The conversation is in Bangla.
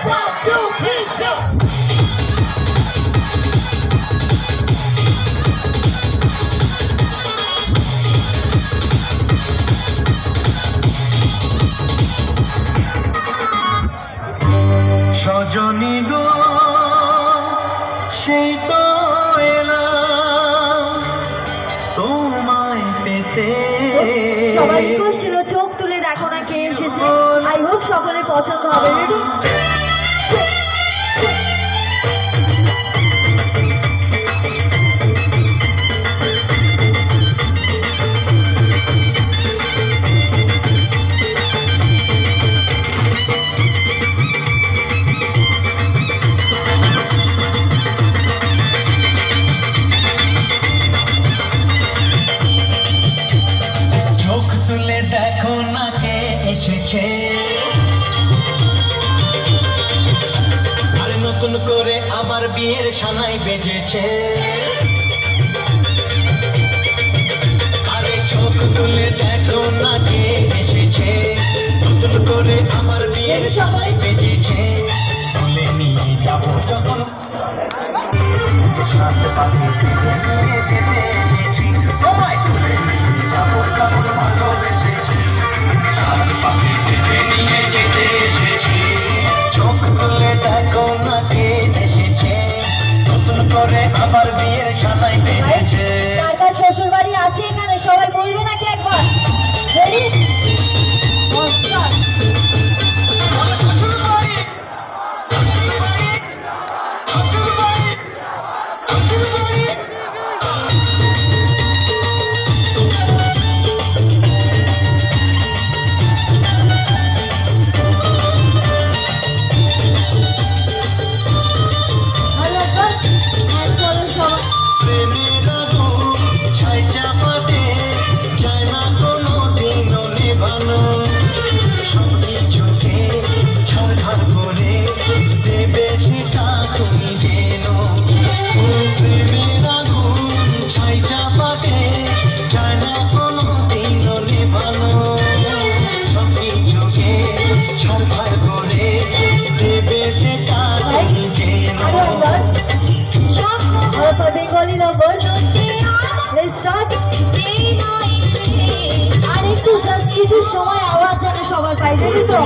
One, two, three, jump. Sajani গো সেই তো এলাম তোমায় পেতে। সবাই ছিল চোখ তুলে দেখো না কে এসেছে। আই হোপ সকলের পছন্দ হবে। রেডি? দেখো না কে এসেছে, আর নতুন করে আমার বিয়ের সানাই বেজেছে। আরে চোখ তুলে দেখো না কে এসেছে, নতুন করে আমার বিয়ের সানাই বেজেছে। তুলে নিয়ে যাবো যখন সাথে পাখি তুলে নিয়ে যেতে এসেছি, তোমায় তুলে নিয়ে যাবো যখন ভালোবেসেছি। সাথে পাখি তুলে নিয়ে যেতে এসেছি, চোখ তুলে দেখো না কে এসেছে, নতুন করে আবার বিয়ের সানাই বেজেছে। কার কার শ্বশুর বাড়ি আছে এখানে সবাই বলবে নাকি একবার? রেডি? নমস্কার। বেঙ্গলি লাভার আর একটু জাস্ট কিছু সময় আওয়াজ যেন সবার পাই। জানি তো